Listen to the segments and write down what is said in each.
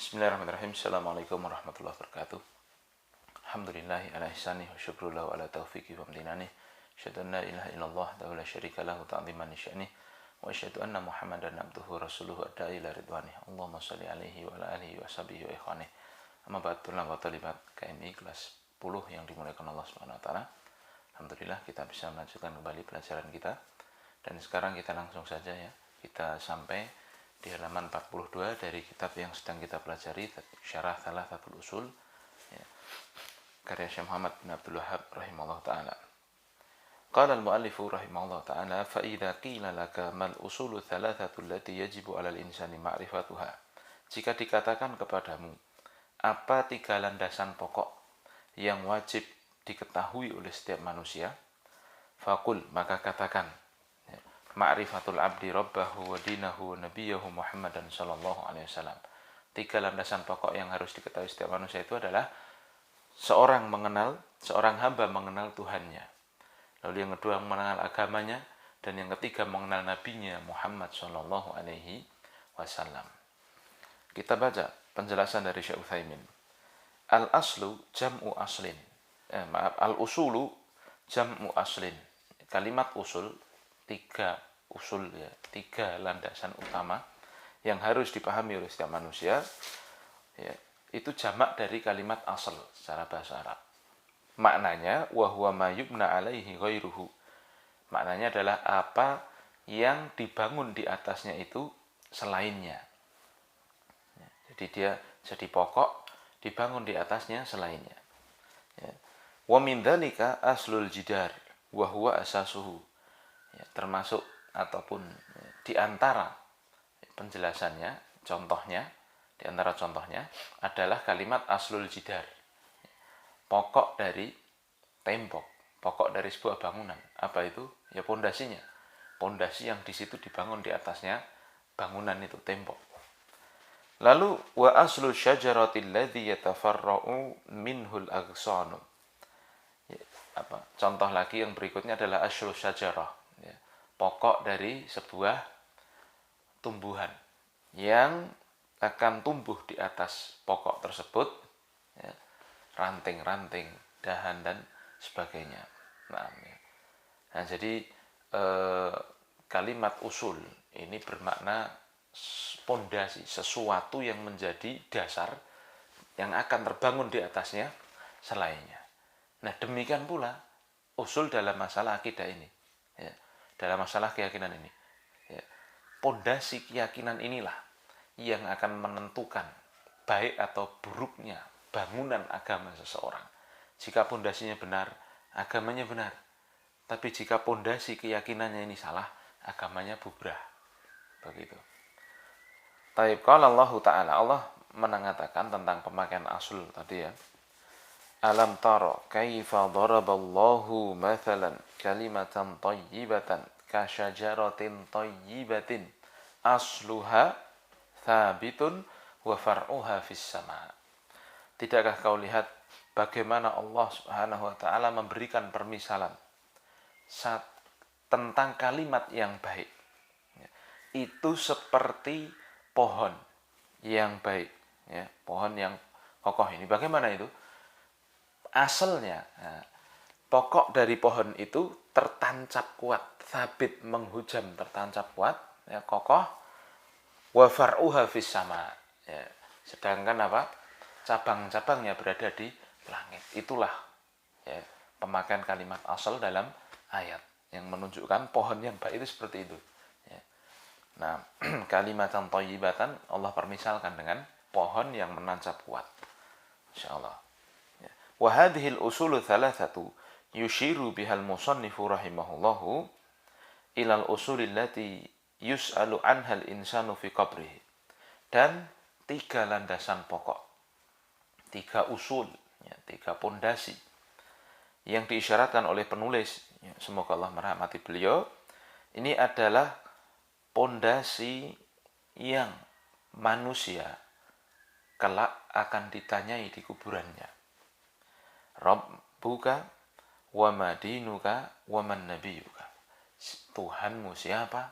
Bismillahirrahmanirrahim. Assalamualaikum warahmatullahi wabarakatuh. Alhamdulillahi ala ihsanih wa syukrullahu ala taufiqi wa amdinani. Asyhadu an la ilaha illallah wa la syarika lahu ta'ziman li sya'nih. Wa asyhadu anna Muhammadan abduhu rasuluhu adda'i ila ridwanih. Allahumma shalli alaihi wa ala alihi wa sahbihi wa ikhwanih. Amma ba'd, tulab wa talibat KMI kelas 10 yang dimuliakan Allah Subhanahu wa taala. Alhamdulillah kita bisa melanjutkan kembali pelajaran kita. Dan sekarang kita langsung saja ya. Kita sampai di halaman 42 dari kitab yang sedang kita pelajari, Syarah Thalathatul Usul ya, karya Syekh Muhammad bin Abdul Wahhab rahimahullah ta'ala. Qala al-muallifu rahimahullah ta'ala, fa idza qila laka mal usulu thalathatul lati yajibu 'alal insani ma'rifatuha. Jika dikatakan kepadamu, apa tiga landasan pokok yang wajib diketahui oleh setiap manusia? Faqul, maka katakan, ma'rifatul abdi rabbahu wa dinahu wa nabiyahu Muhammadan sallallahu alaihi wasallam. Tiga landasan pokok yang harus diketahui setiap manusia itu adalah seorang hamba mengenal Tuhannya. Lalu yang kedua mengenal agamanya, dan yang ketiga mengenal nabinya Muhammad sallallahu alaihi wasallam. Kita baca penjelasan dari Syekh Utsaimin. Al-aslu jam'u aslin. Al-usulu jam'u aslin. Kalimat usul, tiga usul ya, tiga landasan utama yang harus dipahami oleh setiap manusia ya, itu jamak dari kalimat asal secara bahasa Arab. Maknanya wa huwa ma yubna alaihi ghairuhu. Maknanya adalah apa yang dibangun di atasnya itu selainnya. Ya, jadi dia jadi pokok, dibangun di atasnya selainnya. Ya. Wa min dzalika aslul jidar wa huwa asasuhu. Ya, termasuk ataupun di antara penjelasannya, contohnya, di antara contohnya adalah kalimat aslul jidar. Pokok dari tembok, pokok dari sebuah bangunan. Apa itu? Ya pondasinya. Pondasi yang di situ dibangun di atasnya bangunan itu, tembok. Lalu wa aslul syajaratil ladzi yatafarra'u minhul aghsanu. Ya, contoh lagi yang berikutnya adalah aslul syajarah. Pokok dari sebuah tumbuhan yang akan tumbuh di atas pokok tersebut ya, ranting-ranting, dahan dan sebagainya. Nah jadi kalimat usul ini bermakna pondasi, sesuatu yang menjadi dasar yang akan terbangun di atasnya selainnya. Nah demikian pula usul dalam masalah akidah ini ya. Dalam masalah keyakinan ini ya, pondasi keyakinan inilah yang akan menentukan baik atau buruknya bangunan agama seseorang. Jika pondasinya benar, agamanya benar. Tapi jika pondasi keyakinannya ini salah, agamanya bubrah. Begitu. Taib qala Allah Ta'ala, Allah mengatakan tentang pemakaian asul tadi ya. Alam tara kaifa daraballahu mathalan kalimatan thayyibatan kasyajaratin thayyibatin asluha thabitun wa far'uha fis sama. Tidakkah kau lihat bagaimana Allah Subhanahu wa taala memberikan permisalan tentang kalimat yang baik. Itu seperti pohon yang baik ya, pohon yang kokoh ini. Bagaimana itu? Asalnya, pokok dari pohon itu tertancap kuat, sabit menghujam, tertancap kuat, ya, kokoh, wa far'uha fis sama. Ya, sedangkan apa? Cabang-cabangnya berada di langit. Itulah ya, pemakaian kalimat asal dalam ayat yang menunjukkan pohon yang baik itu seperti itu. Ya. Nah, kalimatan thayyibatan Allah permisalkan dengan pohon yang menancap kuat. Insyaallah. Wa hadhihi al-usulu thalathatu yushiru bihal musannifu rahimahullahu ila al-usulil lati yus'alu anha al-insanu fi qabrihi. Dan tiga landasan pokok, tiga usul, ya, tiga pondasi yang diisyaratkan oleh penulis, ya, semoga Allah merahmati beliau. Ini adalah pondasi yang manusia kelak akan ditanyai di kuburannya. Rabbuka wa madinuka wa man nabiyuka. Tuhanmu siapa,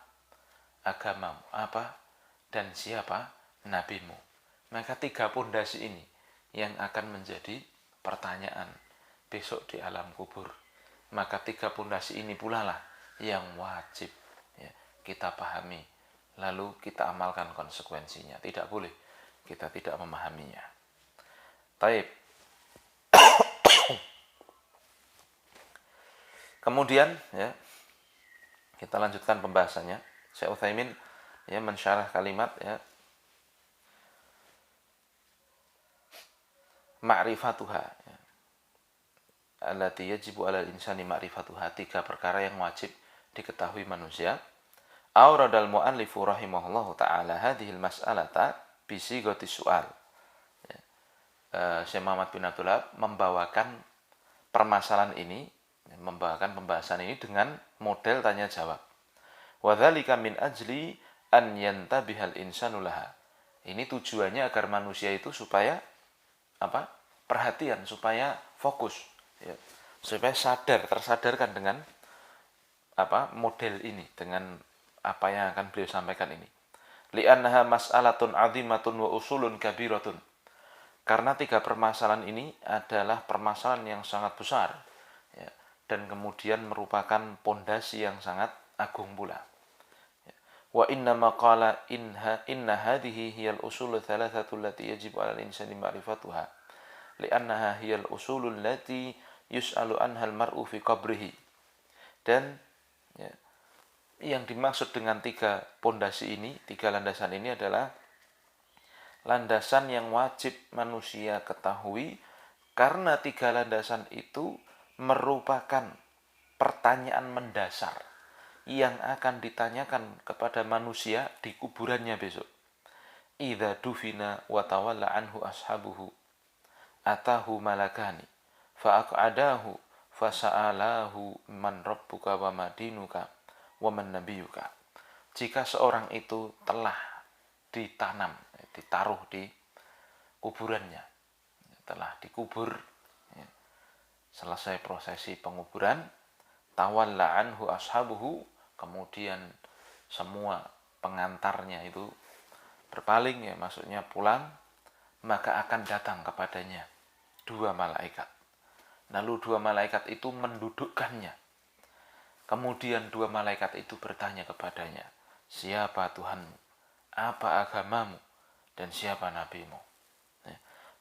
agamamu apa, dan siapa nabimu. Maka 3 pondasi ini yang akan menjadi pertanyaan besok di alam kubur. Maka 3 pondasi ini pula lah yang wajib ya, kita pahami, lalu kita amalkan konsekuensinya. Tidak boleh kita tidak memahaminya. Taib. Kemudian ya, kita lanjutkan pembahasannya. Syekh Utsaimin ya mensyarah kalimat ya, ma'rifatuha ya, allati yajibu 'alal insani ma'rifatuha, 3 perkara yang wajib diketahui manusia. Auradal mu'allifu rahimahullahu ta'ala hadhil mas'alata bisigati su'al. Ya. Syekh Muhammad bin Abdul Wahab membawakan permasalahan ini, membawakan pembahasan ini dengan model tanya jawab. Wa dzalika min ajli an yantabihal insanu laha. Ini tujuannya agar manusia itu supaya apa? Perhatian, supaya fokus, ya. Supaya tersadarkan dengan apa? Model ini, dengan apa yang akan beliau sampaikan ini. Li'annaha mas'alatun 'azimatun wa usulun kabiratun. Karena 3 permasalahan ini adalah permasalahan yang sangat besar ya, dan kemudian merupakan pondasi yang sangat agung pula. Wa inna maqala inna hadhihi hiyal usul thalathatu allati yajibu 'alal insani ma'rifatuha li'annaha hiyal usulul lati yus'alu anha al-mar'u fi qabrihi. Dan ya, yang dimaksud dengan 3 pondasi ini, 3 landasan ini adalah landasan yang wajib manusia ketahui, karena 3 landasan itu merupakan pertanyaan mendasar yang akan ditanyakan kepada manusia di kuburannya besok. Idza dufina wa tawalla anhu ashabuhu atahu malakani fa aq'adahu fasa'alahu man rabbuka wa madinuka wa man nabiyuka. Jika seorang itu telah ditanam, ditaruh di kuburannya, telah dikubur ya, selesai prosesi penguburan, tawalla anhu ashabuhu, kemudian semua pengantarnya itu berpaling ya, maksudnya pulang, maka akan datang kepadanya 2 malaikat. Lalu 2 malaikat itu mendudukkannya. Kemudian 2 malaikat itu bertanya kepadanya, siapa Tuhanmu, apa agamamu, dan siapa nabimu.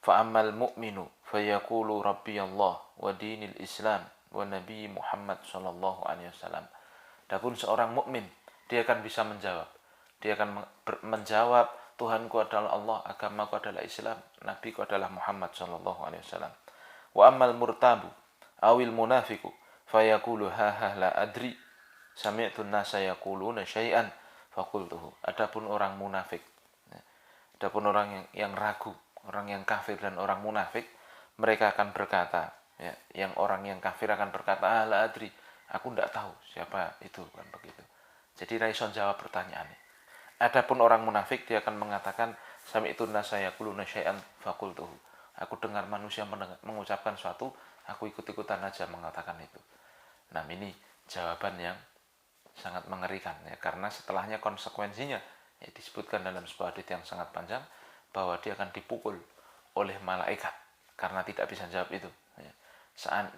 Fa'ammal mu'minu fayaqulu rabbi Allah wa dinil Islam wa nabi Muhammad sallallahu alaihi wasallam. Adapun seorang mukmin, dia akan bisa menjawab. Dia akan menjawab, Tuhanku adalah Allah, agamaku adalah Islam, nabiku adalah Muhammad sallallahu alaihi wasallam. Wa ammal murtabu awil munafiqu fayaqulu ha la adri sami'tu an-nasa yaquluna syai'an faqultuhu. Adapun orang munafik, adapun orang yang ragu, orang yang kafir dan orang munafik, mereka akan berkata ya, yang orang yang kafir akan berkata, la adri, aku tidak tahu siapa itu, kan begitu. Jadi raison jawab pertanyaan ini. Adapun orang munafik, dia akan mengatakan, sami'tu an-nasa yaquluna syai'an faqultuhu. Aku dengar manusia mengucapkan suatu, aku ikut-ikutan aja mengatakan itu. Nah, ini jawaban yang sangat mengerikan ya, karena setelahnya konsekuensinya ya, disebutkan dalam sebuah hadits yang sangat panjang bahwa dia akan dipukul oleh malaikat karena tidak bisa jawab itu ya.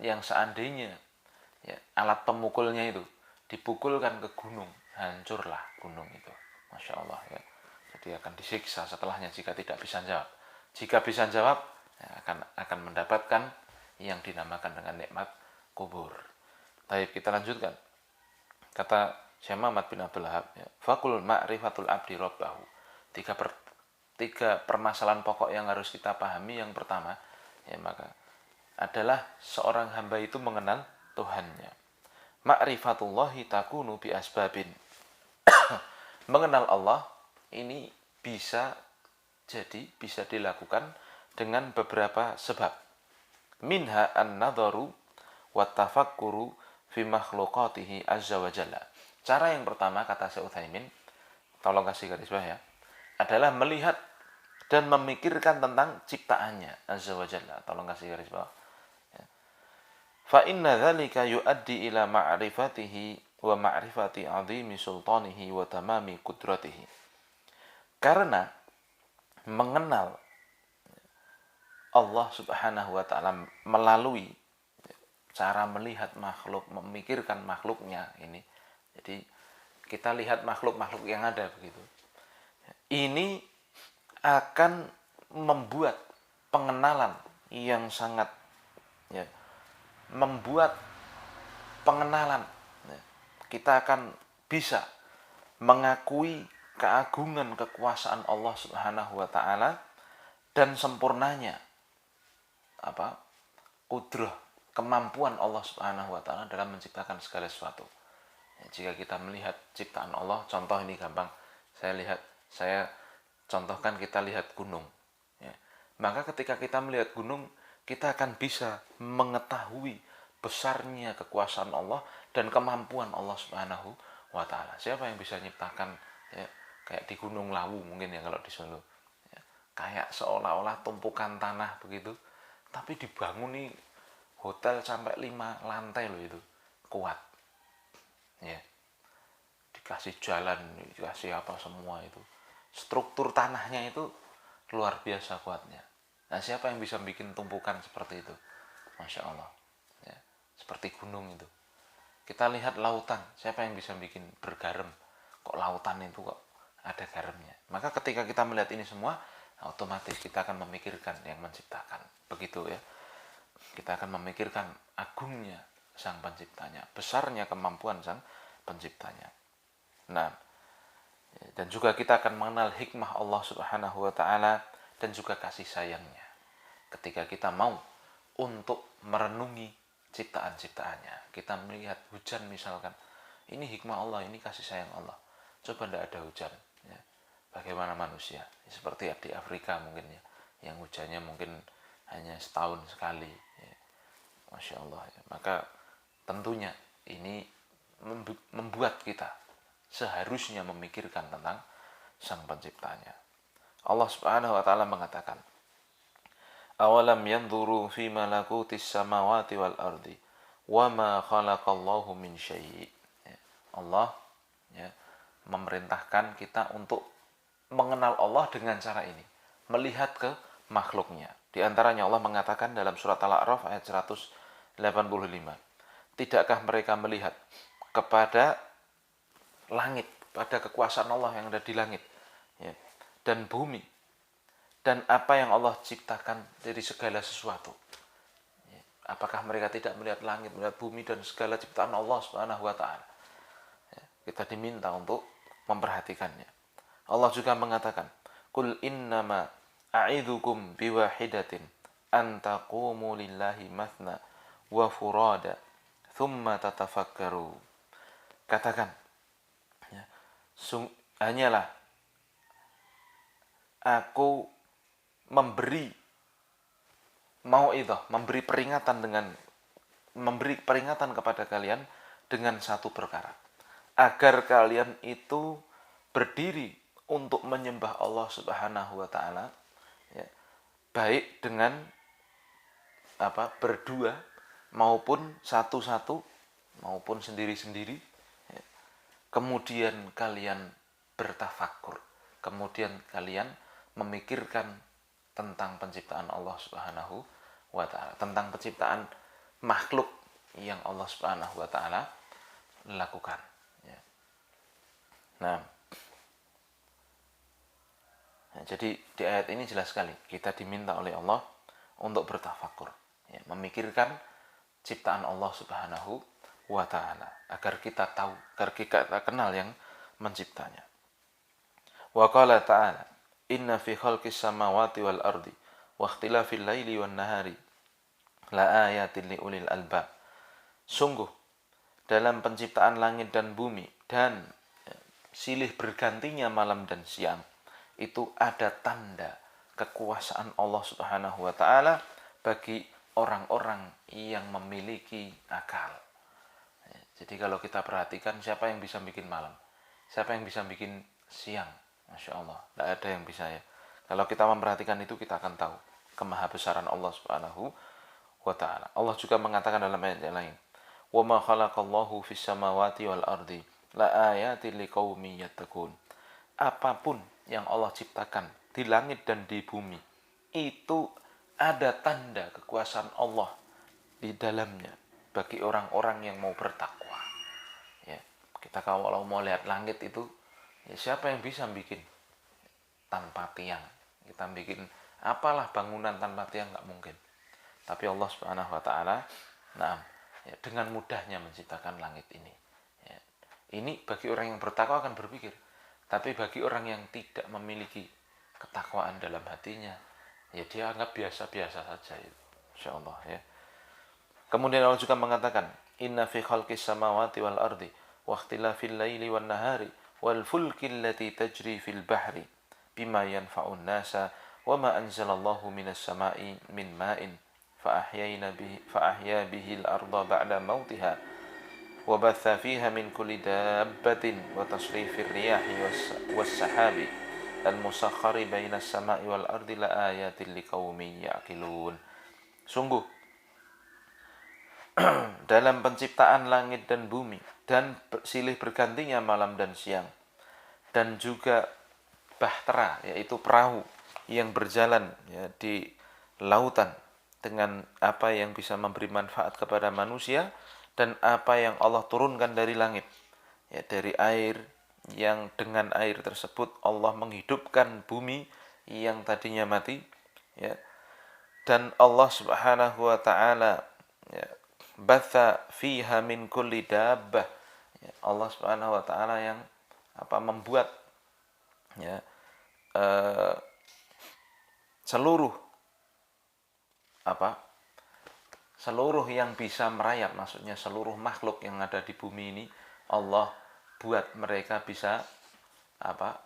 Yang seandainya ya, alat pemukulnya itu dipukulkan ke gunung, hancurlah gunung itu, masya Allah ya. Jadi akan disiksa setelahnya jika tidak bisa jawab. Jika bisa jawab ya, akan mendapatkan yang dinamakan dengan nikmat kubur. Baik, kita lanjutkan. Kata Syekh Muhammad bin Abdul Wahab, ya, faqul ma'rifatul abdi rabbahu. 3 permasalahan pokok yang harus kita pahami. Yang pertama, ya, maka adalah seorang hamba itu mengenal Tuhannya. Ma'rifatullahi takunu bi asbabin. Mengenal Allah ini bisa dilakukan dengan beberapa sebab. Minha an-nadharu wa tafakkuru fi makhluqatihi azza wa jalla. Cara yang pertama, kata Syekh Utsaimin, tolong kasih garis bawah ya, adalah melihat dan memikirkan tentang ciptaannya azza wa jalla. Tolong kasih garis bawah ya. Fa inna dzalika yuaddi ila ma'rifatihi wa ma'rifati 'azimi sultanihi wa tamami qudratihi. Karena mengenal Allah Subhanahu wa taala melalui cara melihat makhluk, memikirkan makhluknya ini. Jadi kita lihat makhluk-makhluk yang ada begitu. Ini akan membuat pengenalan yang sangat ya, membuat pengenalan. Ya, kita akan bisa mengakui keagungan kekuasaan Allah Subhanahu wa taala dan sempurnanya kudrah, kemampuan Allah Subhanahu wa taala dalam menciptakan segala sesuatu. Ya, jika kita melihat ciptaan Allah, contoh ini gampang. Saya contohkan, kita lihat gunung. Ya. Maka ketika kita melihat gunung, kita akan bisa mengetahui besarnya kekuasaan Allah dan kemampuan Allah Subhanahu wa taala. Siapa yang bisa menciptakan ya, kayak di Gunung Lawu mungkin ya kalau di Solo. Ya, kayak seolah-olah tumpukan tanah begitu, tapi dibangun nih hotel sampai 5 lantai loh itu. Kuat. Ya. Dikasih jalan, dikasih apa semua itu. Struktur tanahnya itu luar biasa kuatnya. Nah, siapa yang bisa bikin tumpukan seperti itu? Masya Allah. Ya, seperti gunung itu. Kita lihat lautan, siapa yang bisa bikin bergaram? Kok lautan itu kok ada garamnya? Maka ketika kita melihat ini semua, otomatis kita akan memikirkan yang menciptakan. Begitu ya. Kita akan memikirkan agungnya sang penciptanya, besarnya kemampuan sang penciptanya. Nah, dan juga kita akan mengenal hikmah Allah Subhanahu wa taala dan juga kasih sayangnya. Ketika kita mau untuk merenungi ciptaan-ciptaannya, kita melihat hujan misalkan, ini hikmah Allah, ini kasih sayang Allah. Coba tidak ada hujan, ya. Bagaimana manusia? Seperti di Afrika mungkin ya, yang hujannya mungkin hanya setahun sekali. Ya. Masya Allah. Ya. Maka tentunya ini membuat kita seharusnya memikirkan tentang sang penciptanya. Allah Subhanahu wa taala mengatakan, awalam yanzuru fi malakutis samawati wal ardi wama khalaqallahu min syai'. Allah ya, memerintahkan kita untuk mengenal Allah dengan cara ini, melihat ke makhluknya. Di antaranya Allah mengatakan dalam surat Al-A'raf ayat 185, tidakkah mereka melihat kepada langit, pada kekuasaan Allah yang ada di langit ya, dan bumi, dan apa yang Allah ciptakan dari segala sesuatu. Ya, apakah mereka tidak melihat langit, melihat bumi dan segala ciptaan Allah Subhanahu wa taala? Ya, kita diminta untuk memperhatikannya. Allah juga mengatakan, "Qul innama a'idzukum biwahidatin an taqumu lillahi mathna wa furada thumma tatafakkaru." Katakan, ya, hanyalah aku memberi mau'idhah, memberi peringatan kepada kalian dengan satu perkara, agar kalian itu berdiri untuk menyembah Allah Subhanahu wa taala ya, baik dengan berdua maupun satu-satu maupun sendiri-sendiri ya. Kemudian kalian bertafakur, kemudian kalian memikirkan tentang penciptaan Allah Subhanahu wa taala, tentang penciptaan makhluk yang Allah Subhanahu wa taala lakukan ya. Nah, jadi di ayat ini jelas sekali kita diminta oleh Allah untuk bertafakur ya, memikirkan ciptaan Allah Subhanahu wa taala agar kita tahu, agar kita kenal yang menciptanya. Wa qala ta'ala, inna fi khalqis samawati wal ardi wa ikhtilafil laili wan nahari la ayatin li ulil albab. Sungguh dalam penciptaan langit dan bumi dan silih bergantinya malam dan siang itu ada tanda kekuasaan Allah Subhanahu wa taala bagi orang-orang yang memiliki akal. Jadi kalau kita perhatikan, siapa yang bisa bikin malam? Siapa yang bisa bikin siang? Masya Allah, tidak ada yang bisa ya. Kalau kita memperhatikan itu, kita akan tahu kemahabesaran Allah Subhanahu wa ta'ala. Allah juga mengatakan dalam ayat yang lain, وَمَا خَلَقَ اللَّهُ فِي السَّمَاوَاتِ وَالْأَرْضِ لَآيَاتٍ لِقَوْمٍ يَتَّقُونَ. Apapun yang Allah ciptakan di langit dan di bumi, itu ada tanda kekuasaan Allah di dalamnya bagi orang-orang yang mau bertakwa. Ya, kita kalau mau lihat langit itu, ya siapa yang bisa bikin tanpa tiang? Kita bikin apalah bangunan tanpa tiang, nggak mungkin. Tapi Allah Subhanahu Wa Taala, nah, ya, dengan mudahnya menciptakan langit ini. Ya, ini bagi orang yang bertakwa akan berpikir. Tapi bagi orang yang tidak memiliki ketakwaan dalam hatinya, ya dia anggap biasa-biasa saja. Insya Allah, ya. Kemudian Allah juga mengatakan, Inna fi khalqis samawati wal ardi wa ikhtilafil laili wan nahari wal fulki allati tajri fil bahri bima yanfa'un nasa wa ma anzalallahu minas sama'i min ma'in fa ahya bihi al-arda ba'da mautiha wa batha fiha min kulli dabbatin wa tasrifir riyahi was sahabi al-musakhkhari bainas sama'i wal ardi la ayatin liqaumin ya'qilun. Sungguh dalam penciptaan langit dan bumi dan silih bergantinya malam dan siang dan juga bahtera, yaitu perahu yang berjalan, ya, di lautan dengan apa yang bisa memberi manfaat kepada manusia dan apa yang Allah turunkan dari langit, ya, dari air, yang dengan air tersebut Allah menghidupkan bumi yang tadinya mati, ya, dan Allah Subhanahu Wa Taala, ya, batha fiha min kulli dabbah, ya, Allah Subhanahu Wa Taala yang membuat, ya, seluruh yang bisa merayap, maksudnya seluruh makhluk yang ada di bumi ini Allah buat mereka bisa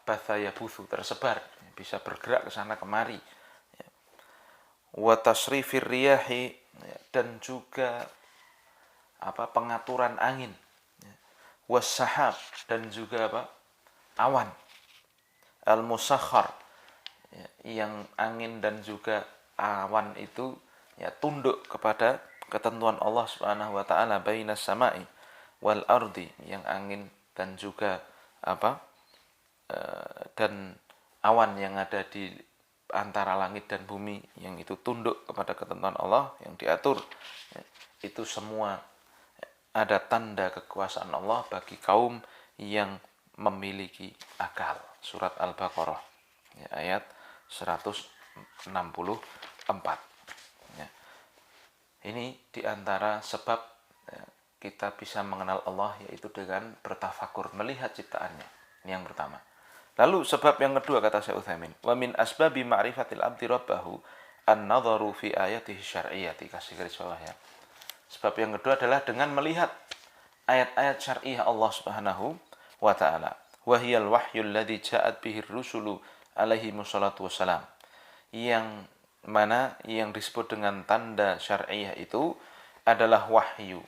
batha yabuthu, tersebar, bisa bergerak ke sana kemari, ya. Wa tasrifir riyahi, ya, dan juga pengaturan angin, ya. Was sahab, dan juga awan, al-musakhkhar, ya, yang angin dan juga awan itu, ya, tunduk kepada ketentuan Allah Subhanahu Wa Taala, bainas sama'i wal ardi, yang angin dan juga dan awan yang ada di antara langit dan bumi yang itu tunduk kepada ketentuan Allah yang diatur, ya, itu semua ada tanda kekuasaan Allah bagi kaum yang memiliki akal. Surat Al-Baqarah, ya, ayat 164. Ya. Ini diantara sebab, ya, kita bisa mengenal Allah, yaitu dengan bertafakur, melihat ciptaannya. Ini yang pertama. Lalu sebab yang kedua, kata Syekh Utsaimin, wa min asbabi ma'rifatil abdi rabbahu an-nadharu fi ayatihi syar'iyyati, kasih garis bawah, ya. Sebab yang kedua adalah dengan melihat ayat-ayat syar'iyah Allah Subhanahu Wa Ta'ala. Wahiyal wahyul ladzi ja'at bihi rusulu alaihi wassalatu wassalam. Yang mana yang disebut dengan tanda syar'iyah itu adalah wahyu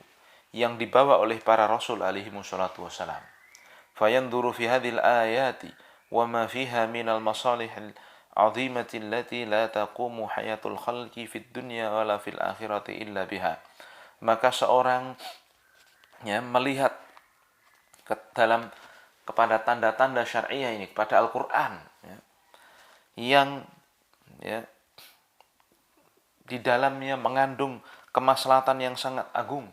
yang dibawa oleh para rasul alaihi wassalatu wassalam. Fayanduru fi hadhil ayati wa ma fiha minal masalih al-'azimati allati la taqumu hayatul khalqi fid dunya wala fil akhirati illa biha. Maka seorang, ya, melihat kepada tanda-tanda syariah ini, kepada Al-Quran, ya, yang, ya, di dalamnya mengandung kemaslahatan yang sangat agung,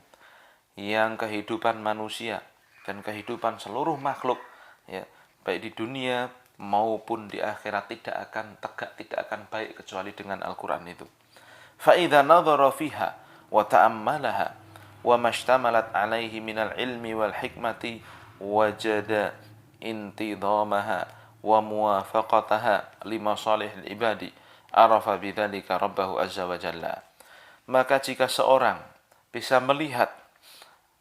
yang kehidupan manusia dan kehidupan seluruh makhluk, ya, baik di dunia maupun di akhirat tidak akan tegak, tidak akan baik kecuali dengan Al-Quran itu. Fa idza nadhara fiha wa ta'ammalaha wa mashtamalat alaihi minal ilmi wal hikmati wajada intidamaha wa muwafaqataha lima salihil ibadi arafa bidzalika rabbahu azza wa jalla. Maka jika seorang bisa melihat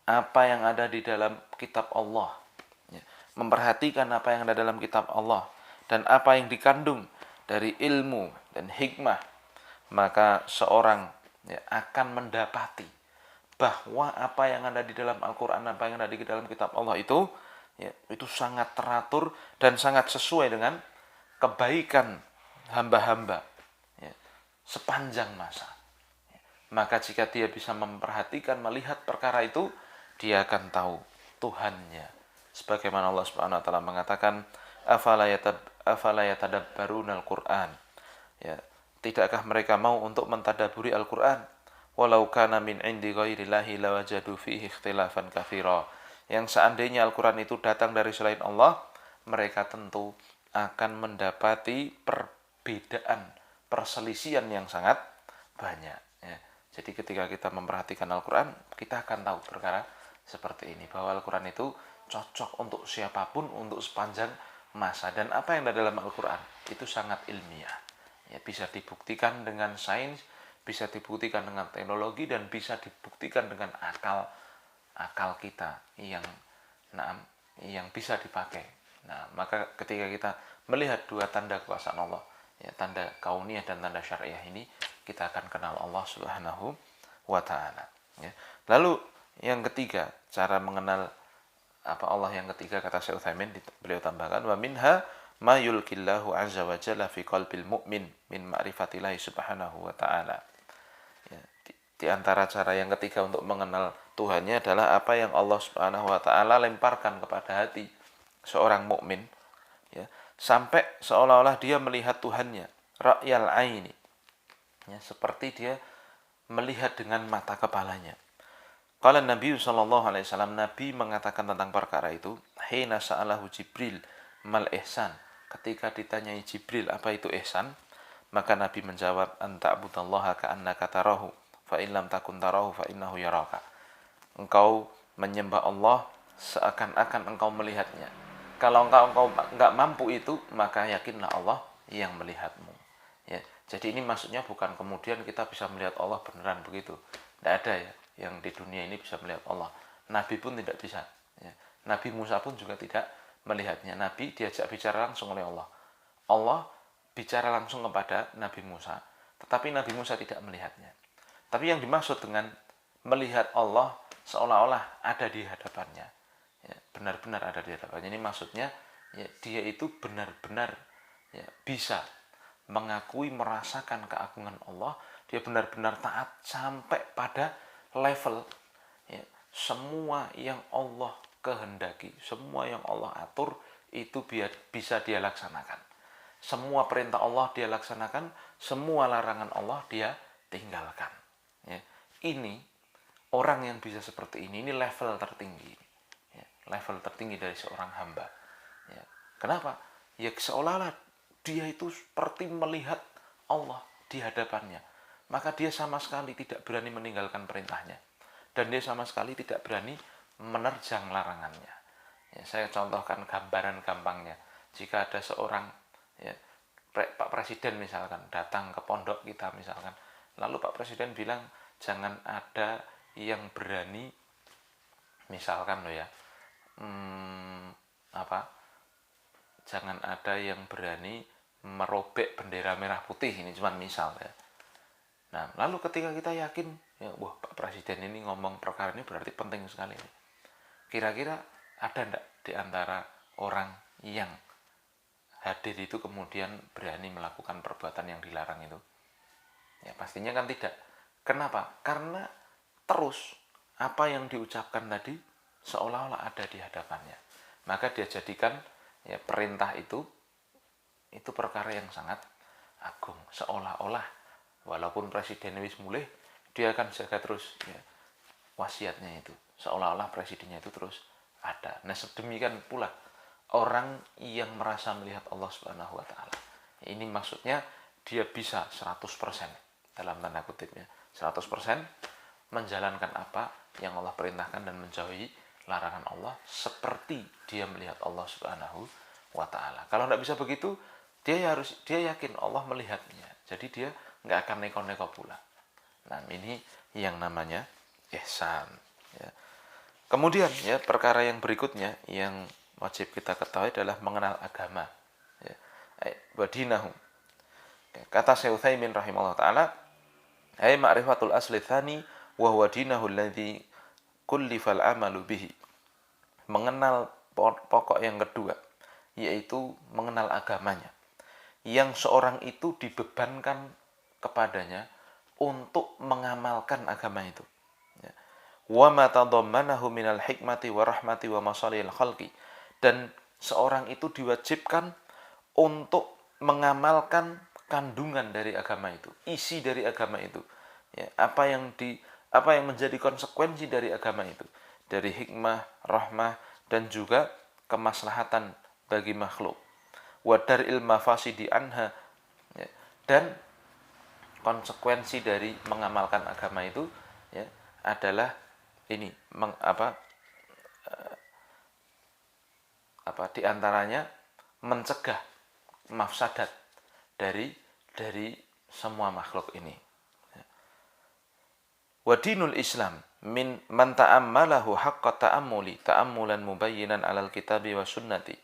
apa yang ada di dalam kitab Allah, ya, memperhatikan apa yang ada dalam kitab Allah dan apa yang dikandung dari ilmu dan hikmah, maka seorang, ya, akan mendapati bahwa apa yang ada di dalam Al-Quran, apa yang ada di dalam kitab Allah itu, ya, itu sangat teratur dan sangat sesuai dengan kebaikan hamba-hamba, ya, sepanjang masa. Ya. Maka jika dia bisa memperhatikan, melihat perkara itu, dia akan tahu Tuhannya. Sebagaimana Allah Subhanahu Wa Taala mengatakan, afala yatadabbaruna al-Quran. Ya, Tidakkah mereka mau untuk mentadaburi Al-Quran? Walau kana min indi ghairillahi lawajadu fihi ikhtilafan katsira. Yang seandainya Al-Quran itu datang dari selain Allah, mereka tentu akan mendapati perbedaan, perselisihan yang sangat banyak. Ya. Jadi ketika kita memperhatikan Al-Quran, kita akan tahu perkara seperti ini, bahwa Al-Quran itu cocok untuk siapapun, untuk sepanjang masa. Dan apa yang ada dalam Al-Quran itu sangat ilmiah. Ya, bisa dibuktikan dengan sains, bisa dibuktikan dengan teknologi, dan bisa dibuktikan dengan akal kita yang bisa dipakai. Nah, maka ketika kita melihat dua tanda kekuasaan Allah, ya, tanda kauniyah dan tanda syariah ini, kita akan kenal Allah Subhanahu wa taala. Ya. Lalu yang ketiga, cara mengenal Allah yang ketiga, kata Syekh Utsaimin, beliau tambahkan, wa minha ma yulqillahu azza wa jalla fi qalbil mu'min min ma'rifatillahi subhanahu wa ta'ala. Ya, di antara cara yang ketiga untuk mengenal Tuhannya adalah apa yang Allah Subhanahu wa taala lemparkan kepada hati seorang mukmin, ya, sampai seolah-olah dia melihat Tuhannya, ra'yal aini. Ya, seperti dia melihat dengan mata kepalanya. Qala Nabi sallallahu alaihi wasallam, Nabi mengatakan tentang perkara itu, hina sa'alahu Jibril mal ihsan. Ketika ditanyai Jibril apa itu ihsan, maka Nabi menjawab, anta abudallaha ka'annaka tarahu, fa in lam takun tarahu fa innahu yaraka. Engkau menyembah Allah seakan-akan engkau melihatnya. Kalau engkau enggak mampu itu, maka yakinlah Allah yang melihatmu. Ya, jadi ini maksudnya bukan kemudian kita bisa melihat Allah beneran begitu. Tidak ada ya yang di dunia ini bisa melihat Allah. Nabi pun tidak bisa. Ya. Nabi Musa pun juga tidak melihatnya. Nabi diajak bicara langsung oleh Allah. Allah bicara langsung kepada Nabi Musa, tetapi Nabi Musa tidak melihatnya. Tapi yang dimaksud dengan melihat Allah seolah-olah ada di hadapannya, ya, benar-benar ada di hadapannya. Ini maksudnya, ya, dia itu benar-benar, ya, bisa mengakui, merasakan keagungan Allah. Dia benar-benar taat sampai pada level, ya, semua yang Allah kehendaki, semua yang Allah atur itu bisa dia laksanakan. Semua perintah Allah dia laksanakan, semua larangan Allah dia tinggalkan. Ya. Ini orang yang bisa seperti ini level tertinggi. Ya, level tertinggi dari seorang hamba. Ya. Kenapa? Ya seolah-olah dia itu seperti melihat Allah di hadapannya. Maka dia sama sekali tidak berani meninggalkan perintahnya. Dan dia sama sekali tidak berani menerjang larangannya. Ya, saya contohkan gambaran gampangnya. Jika ada seorang, ya, Pak Presiden misalkan datang ke pondok kita misalkan, lalu Pak Presiden bilang jangan ada yang berani, misalkan loh ya, jangan ada yang berani merobek bendera merah putih, ini cuma misal ya. Nah, lalu ketika kita yakin, ya, wah, Pak Presiden ini ngomong perkara ini berarti penting sekali. Kira-kira ada enggak di antara orang yang hadir itu kemudian berani melakukan perbuatan yang dilarang itu? Ya, pastinya kan tidak. Kenapa? Karena terus apa yang diucapkan tadi seolah-olah ada di hadapannya. Maka dia jadikan, ya, perintah itu perkara yang sangat agung. Seolah-olah walaupun presiden wis mulih, dia akan jaga terus, ya, wasiatnya itu. Seolah-olah presidennya itu terus ada. Nah, sedemikian pula orang yang merasa melihat Allah Subhanahu wa taala. Ini maksudnya dia bisa 100% dalam tanda kutipnya, 100% menjalankan apa yang Allah perintahkan dan menjauhi larangan Allah seperti dia melihat Allah Subhanahu wa taala. Kalau tidak bisa begitu, dia yakin Allah melihatnya. Jadi dia nggak akan neko-neko pula. Nah, ini yang namanya ihsan. Ya. Kemudian, ya, perkara yang berikutnya yang wajib kita ketahui adalah mengenal agama. Ya. Wadinahum. Kata Syekh Utsaimin rahimahullah taala, ay ma'rifatul asli tsani wa huwa dinahul ladzi kullifal amalu bihi. Mengenal pokok yang kedua, yaitu mengenal agamanya, yang seorang itu dibebankan kepadanya untuk mengamalkan agama itu. Wa ma tadammanahu minal hikmati wa rahmati wa masalihil khalqi. Dan seorang itu diwajibkan untuk mengamalkan kandungan dari agama itu, isi dari agama itu, ya, apa yang menjadi konsekuensi dari agama itu, dari hikmah, rahmah, dan juga kemaslahatan bagi makhluk. Wa dar'il mafasidi anha, ya, dan konsekuensi dari mengamalkan agama itu, ya, adalah ini diantaranya mencegah mafsadat dari semua makhluk ini. Wa dinul Islam min man ta'ammalahu haqqa ta'ammuli ta'ammulan mubayyinan 'alal kitabi wa sunnati.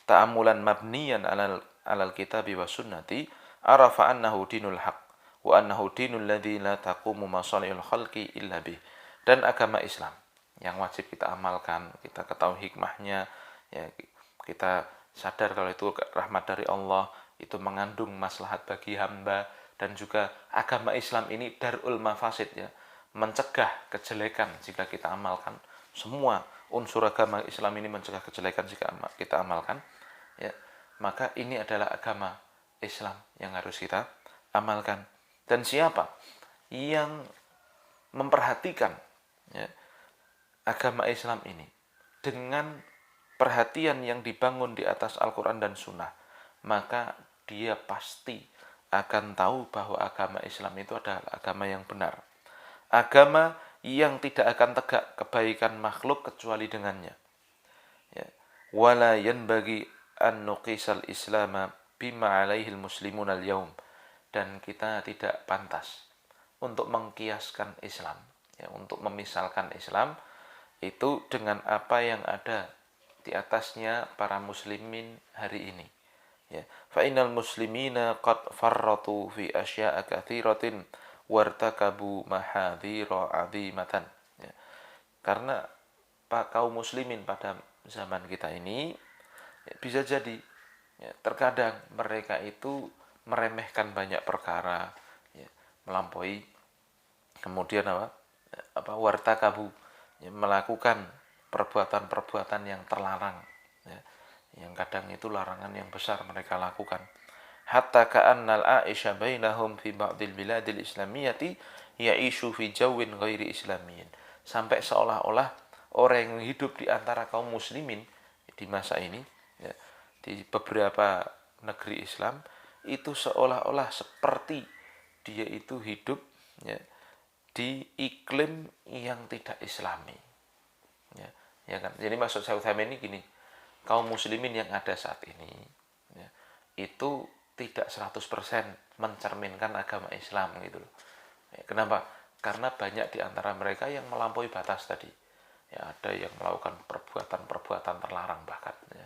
Ta'ammulan mabniyan 'alal kitabi wa sunnati arafa annahu dinul haq wa annahu dinul ladzi la taqumu masalihul khalqi illa bih. Dan agama Islam yang wajib kita amalkan, kita ketahui hikmahnya, ya, kita sadar kalau itu rahmat dari Allah, itu mengandung maslahat bagi hamba, dan juga agama Islam ini darul mafasid, ya, mencegah kejelekan jika kita amalkan. Semua unsur agama Islam ini mencegah kejelekan jika kita amalkan, ya, maka ini adalah agama Islam yang harus kita amalkan. Dan siapa yang memperhatikan, ya, agama Islam ini dengan perhatian yang dibangun di atas Al-Quran dan Sunnah, maka dia pasti akan tahu bahwa agama Islam itu adalah agama yang benar, agama yang tidak akan tegak kebaikan makhluk kecuali dengannya, ya. Wala yanbaghi an nuqisal islama bima alaihil muslimun al-yaum, dan kita tidak pantas untuk mengkiaskan Islam, ya, untuk memisalkan Islam itu dengan apa yang ada di atasnya para muslimin hari ini, ya. Fa innal muslimina qad farratu fi asya'a katsiratin wartakabu mahadhira 'azimatan, ya. Karena kaum muslimin pada zaman kita ini, ya, bisa jadi, ya, terkadang mereka itu meremehkan banyak perkara, ya, melampaui, kemudian wartakabu, ya, melakukan perbuatan-perbuatan yang terlarang, ya, yang kadang itu larangan yang besar mereka lakukan. Hatta ka'annal a'isha bainahum fi ba'dil biladil islamiyati ya'ishu fi jawin ghairi islamiyyin. Sampai seolah-olah orang yang hidup di antara kaum muslimin di masa ini, ya, di beberapa negeri Islam itu seolah-olah seperti dia itu hidup, ya, di iklim yang tidak Islami, ya kan. Jadi maksud saya ini gini, kaum muslimin yang ada saat ini, ya, itu tidak 100% mencerminkan agama Islam gitu loh. Ya, kenapa? Karena banyak di antara mereka yang melampaui batas tadi, ya, ada yang melakukan perbuatan-perbuatan terlarang bahkan, ya,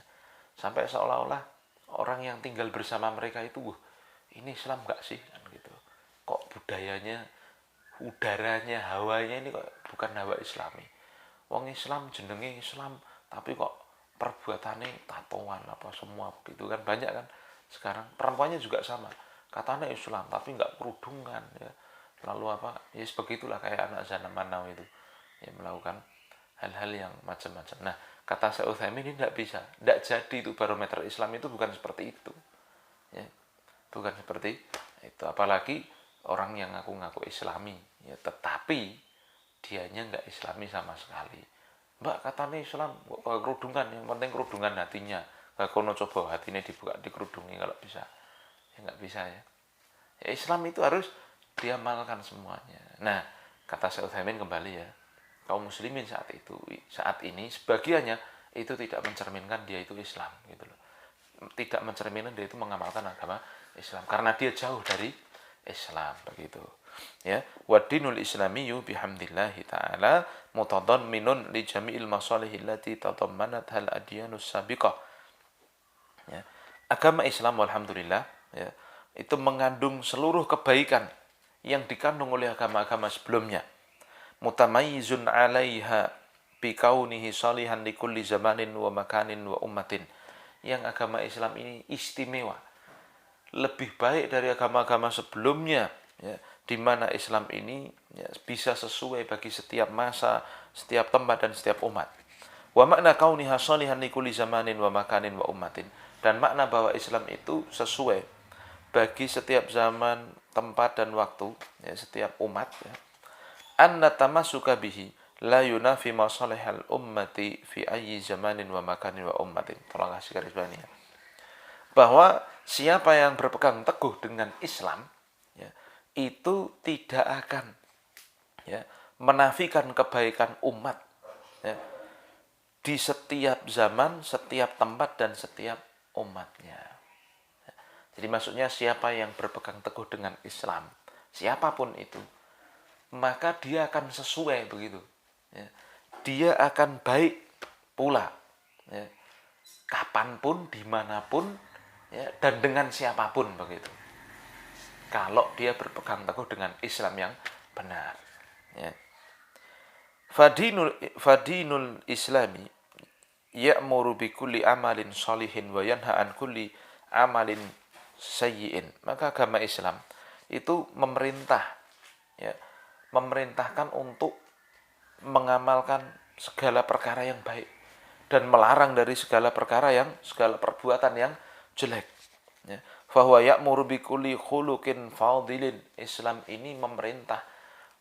sampai seolah-olah orang yang tinggal bersama mereka itu, ini Islam nggak sih, kan gitu. Kok budayanya, udaranya, hawanya ini kok bukan hawa Islami. Wong Islam jenenge Islam, tapi kok perbuatannya tatoan apa semua begitu kan, banyak kan sekarang. Perempuannya juga sama, katanya Islam tapi nggak kerudungan, ya. Lalu ya sebegitulah kayak anak Zana Manau itu, ya, melakukan hal-hal yang macam-macam. Nah, kata Syekh Utsaimin ini tidak bisa, tidak jadi itu barometer Islam itu bukan seperti itu, ya, bukan seperti itu. Apalagi orang yang ngaku-ngaku Islami, ya, tetapi dianya nggak Islami sama sekali. Mbak, katanya Islam kok kerudungan, yang penting kerudungan hatinya. Kalau coba hatinya dibuka, dikerudungi kalau bisa, ya nggak bisa, ya. Ya, Islam itu harus diamalkan semuanya. Nah, kata Syekh Utsaimin kembali, ya, kaum muslimin saat ini sebagiannya itu tidak mencerminkan dia itu Islam gitu loh. Tidak mencerminkan dia itu mengamalkan agama Islam karena dia jauh dari Islam begitu. Ya, wa dinul islamiyyu bihamdillahi taala mutadamminun li jami'il masalih allati tadammanat hal adyanus sabiqah. Ya. Agama Islam alhamdulillah, ya, itu mengandung seluruh kebaikan yang dikandung oleh agama-agama sebelumnya. Mutamayyizun 'alaiha bi kaunihi salihan li kulli zamanin wa makanin wa ummatin. Yang agama Islam ini istimewa, lebih baik dari agama-agama sebelumnya, ya, di mana Islam ini, ya, bisa sesuai bagi setiap masa, setiap tempat dan setiap umat. Wa makna kauniha shalihan li kulli zamanin wa makanin wa ummatin. Dan makna bahwa Islam itu sesuai bagi setiap zaman, tempat dan waktu, ya, setiap umat, ya, anna tamassuka bihi la yunafi masalihal ummati fi ayyi zamanin wa makanin wa ummatin. Tolong kasih garis bawah ya. Bahwa siapa yang berpegang teguh dengan Islam, ya, itu tidak akan, ya, menafikan kebaikan umat, ya, di setiap zaman, setiap tempat dan setiap umatnya. Jadi maksudnya siapa yang berpegang teguh dengan Islam, siapapun itu, maka dia akan sesuai begitu. Ya. Dia akan baik pula, ya, kapanpun, dimanapun, ya, dan dengan siapapun begitu. Kalau dia berpegang teguh dengan Islam yang benar. Ya. Fadinul Islami ya'muru bi kulli amalin sholihin wa yanha an kulli amalin sayyi'in. Maka agama Islam itu memerintah, ya, memerintahkan untuk mengamalkan segala perkara yang baik dan melarang dari segala perbuatan yang jelek. Ya. Fahuwa ya'muru bi kulli khuluqin fadilin. Islam ini memerintah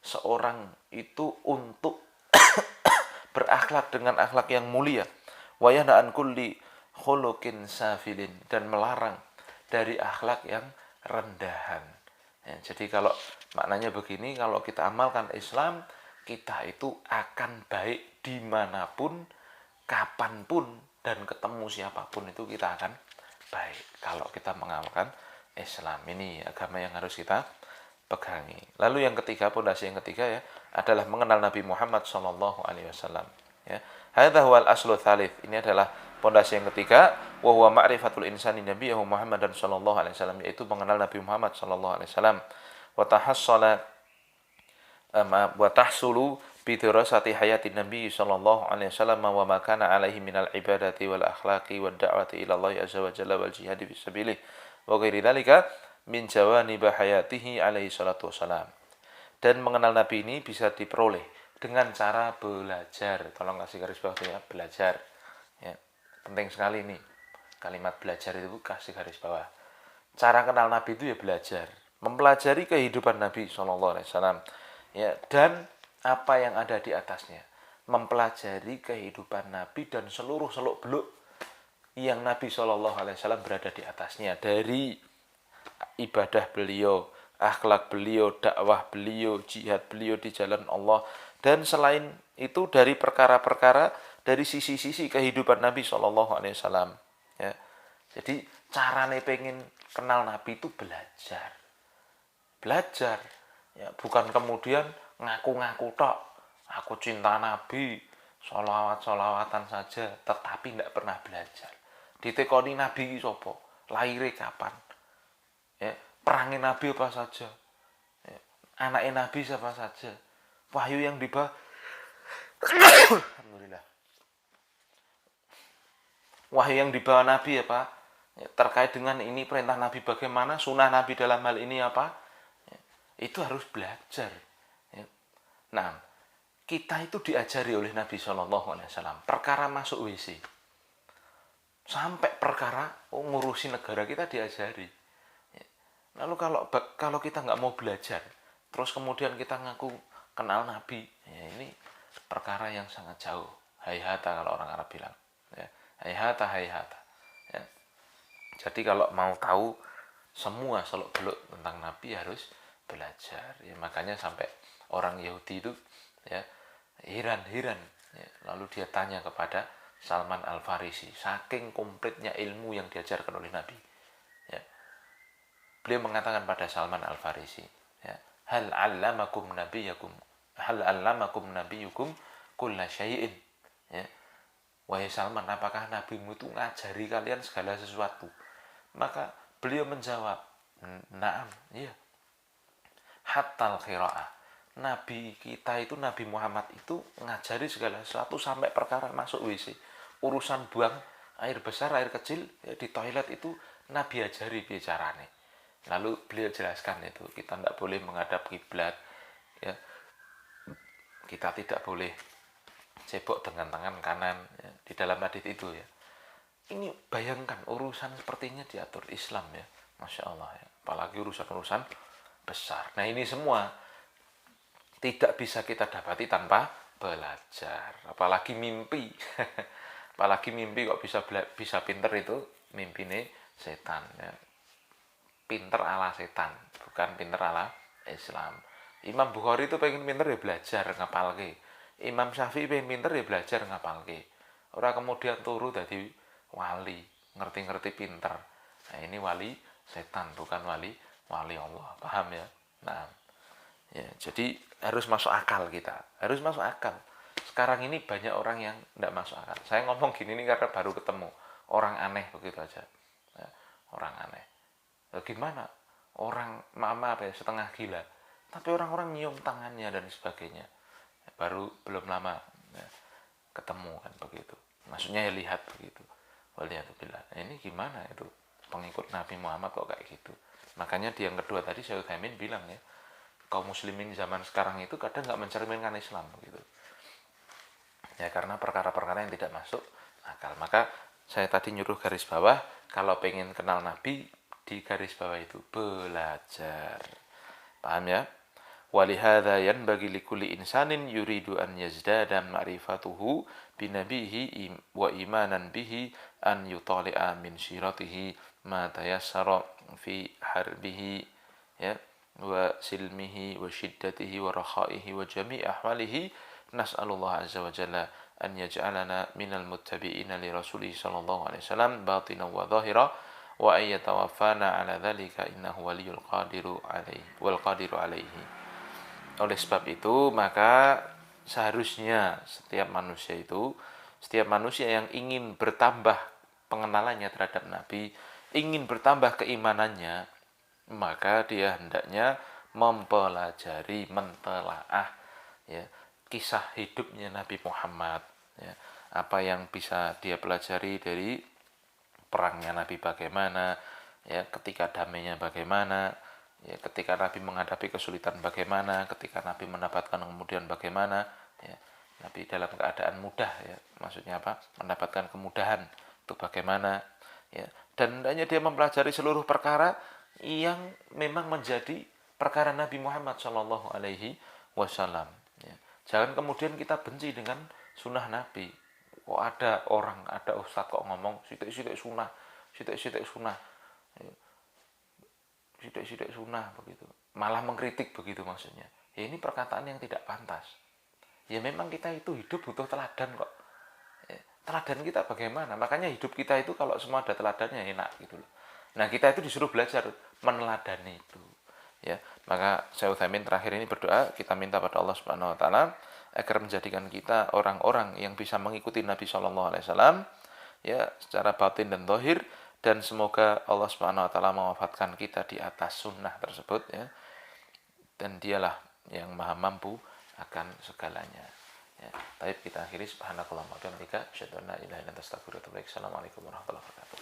seorang itu untuk berakhlak dengan akhlak yang mulia. Wa yanha an kulli khuluqin safilin, dan melarang dari akhlak yang rendahan. Ya, jadi kalau maknanya begini, kalau kita amalkan Islam, kita itu akan baik dimanapun, kapanpun, dan ketemu siapapun itu kita akan baik. Kalau kita mengamalkan Islam, ini agama yang harus kita pegangi. Lalu yang ketiga, pondasi yang ketiga, ya, adalah mengenal Nabi Muhammad SAW. Ya, hadza huwal aslu tsalits. Ini adalah pondasi yang ketiga, wa huwa ma'rifatul insani nabiyahu Muhammadan sallallahu alaihi wasallam, yaitu mengenal Nabi Muhammad sallallahu alaihi wasallam. Wa tahassala wa tahsulu bi dirasati hayati Nabi sallallahu alaihi wasallam wa ma kana alaihi minal ibadati wal akhlaqi wad da'wati ila Allah azza wa jalla wal jihadi fi sabilih wa ghairi dzalika min jawanib hayatihi alaihi salatu wasalam. Dan mengenal Nabi ini bisa diperoleh dengan cara belajar. Tolong kasih garis bawah ya, belajar. Ya, penting sekali ini. Kalimat belajar itu kasih garis bawah. Cara kenal Nabi itu ya belajar, mempelajari kehidupan Nabi SAW, ya, dan apa yang ada di atasnya. Mempelajari kehidupan Nabi dan seluruh seluk-beluk yang Nabi SAW berada di atasnya, dari ibadah beliau, akhlak beliau, dakwah beliau, jihad beliau di jalan Allah, dan selain itu dari perkara-perkara dari sisi-sisi kehidupan Nabi SAW. Ya. Jadi carane pengen kenal Nabi itu belajar, ya, bukan kemudian ngaku-ngaku tok, aku cinta Nabi, sholawat-sholawatan saja, tetapi tidak pernah belajar. Ditekoni Nabi sapa, lahirnya kapan, ya, perangin Nabi apa saja, ya, anaknya Nabi siapa saja, wahyu yang dibawa alhamdulillah, wahyu yang dibawa Nabi apa, ya, terkait dengan ini perintah Nabi bagaimana, sunnah Nabi dalam hal ini apa, ya, itu harus belajar. Ya. Nah, kita itu diajari oleh Nabi SAW perkara masuk WC sampai perkara ngurusi negara kita diajari. Ya. Lalu kalau kita nggak mau belajar, terus kemudian kita ngaku kenal Nabi, ya, ini perkara yang sangat jauh. Hayhata kalau orang Arab bilang. Ya. Hayhata. Ya. Jadi kalau mau tahu semua seluk-beluk tentang Nabi harus belajar. Ya, makanya sampai orang Yahudi itu, ya, heran, ya. Lalu dia tanya kepada Salman Al-Farisi, saking komplitnya ilmu yang diajarkan oleh Nabi. Ya. Beliau mengatakan pada Salman Al-Farisi, ya, hal allamakum nabiyukum kulla syai'in. Ya. Wahai Salman, apakah nabimu itu ngajari kalian segala sesuatu? Maka beliau menjawab, na'am, iya. Hatta al-qira'ah. Nabi kita itu, Nabi Muhammad itu ngajari segala sesuatu sampai perkara masuk WC. Urusan buang air besar, air kecil, ya, di toilet itu Nabi ajari bicarane. Lalu beliau jelaskan itu, kita tidak boleh menghadap kiblat, ya. Kita tidak boleh cebok dengan tangan kanan, ya, di dalam hadits itu, ya. Ini bayangkan urusan sepertinya diatur Islam, ya, Masya Allah, ya. apalagi urusan-urusan besar. Nah, ini semua tidak bisa kita dapati tanpa belajar. Apalagi mimpi. Apalagi mimpi kok bisa pinter itu mimpi nih setan ya. Pinter ala setan, bukan pinter ala Islam. Imam Bukhari itu pengen pinter ya belajar ngapalke. Imam Syafi'i pengen pinter ya belajar ngapalke. Orang kemudian turu dari wali, ngerti-ngerti pinter. Nah, ini wali setan, bukan wali Allah. Paham ya? Nah, ya, jadi harus masuk akal kita. Harus masuk akal. Sekarang ini banyak orang yang tidak masuk akal. Saya ngomong gini ini karena baru ketemu orang aneh begitu aja. Ya, orang aneh. Gimana? Orang mama apa ya, setengah gila. Tapi orang-orang nyium tangannya dan sebagainya. Baru belum lama ya, ketemu kan begitu. Maksudnya ya lihat begitu. Waliyatubillah. Nah, ini gimana itu? Pengikut Nabi Muhammad kok kayak gitu. Makanya di yang kedua tadi Syekh Utsaimin bilang ya, kaum muslimin zaman sekarang itu kadang nggak mencerminkan Islam gitu. Ya karena perkara-perkara yang tidak masuk akal. Maka saya tadi nyuruh garis bawah, kalau pengen kenal Nabi, di garis bawah itu belajar. Paham ya? Walihada yanbaghi likulli insanin yuridu an yazdada ma'rifatuhu binabihi wa imanan bihi an yutali'a min siratihi ma tayassara fi harbihi ya wa silmihi wa shiddatihi wa rakhaihi wa jami' ahwalihi. Nas'alullah azza wa jalla an yaj'alana minal muttabi'ina li rasulih sallallahu alaihi wasallam batinan wa zahira wa an yatawaffana ala dhalika innahu waliyul qadiru alaihi wal qadiru alaihi. Oleh sebab itu, maka seharusnya setiap manusia yang ingin bertambah pengenalannya terhadap Nabi, ingin bertambah keimanannya, maka dia hendaknya mempelajari, mentelaah ya, kisah hidupnya Nabi Muhammad ya. Apa yang bisa dia pelajari dari perangnya Nabi bagaimana ya, ketika damainya bagaimana ya, ketika Nabi menghadapi kesulitan bagaimana, ketika Nabi mendapatkan kemudian bagaimana ya, Nabi dalam keadaan mudah ya, maksudnya apa, mendapatkan kemudahan itu bagaimana ya, dan hendaknya dia mempelajari seluruh perkara yang memang menjadi perkara Nabi Muhammad Shallallahu Alaihi Wasallam ya. Jangan kemudian kita benci dengan sunnah Nabi. Kok ada ustadz kok ngomong sidik-sidik sunnah ya, sidik-sidik sunnah begitu, malah mengkritik begitu maksudnya. Ya ini perkataan yang tidak pantas. Ya memang kita itu hidup butuh teladan kok. Ya, teladan kita bagaimana? Makanya hidup kita itu kalau semua ada teladannya enak gitu loh. Nah kita itu disuruh belajar meneladani itu. Ya, maka Syekh Utsaimin terakhir ini berdoa, kita minta pada Allah Subhanahu Wa Taala agar menjadikan kita orang-orang yang bisa mengikuti Nabi Shallallahu Alaihi Wasallam ya secara batin dan zahir. Dan semoga Allah Subhanahu wa taala mewafatkan kita di atas sunnah tersebut ya. Dan dialah yang maha mampu akan segalanya. Ya. Baik, kita akhiri subhanakallahumma wa bihamdika asyhadu an la ilaha illa anta astaghfiruka wa atubu ilaik. Assalamualaikum warahmatullahi wabarakatuh.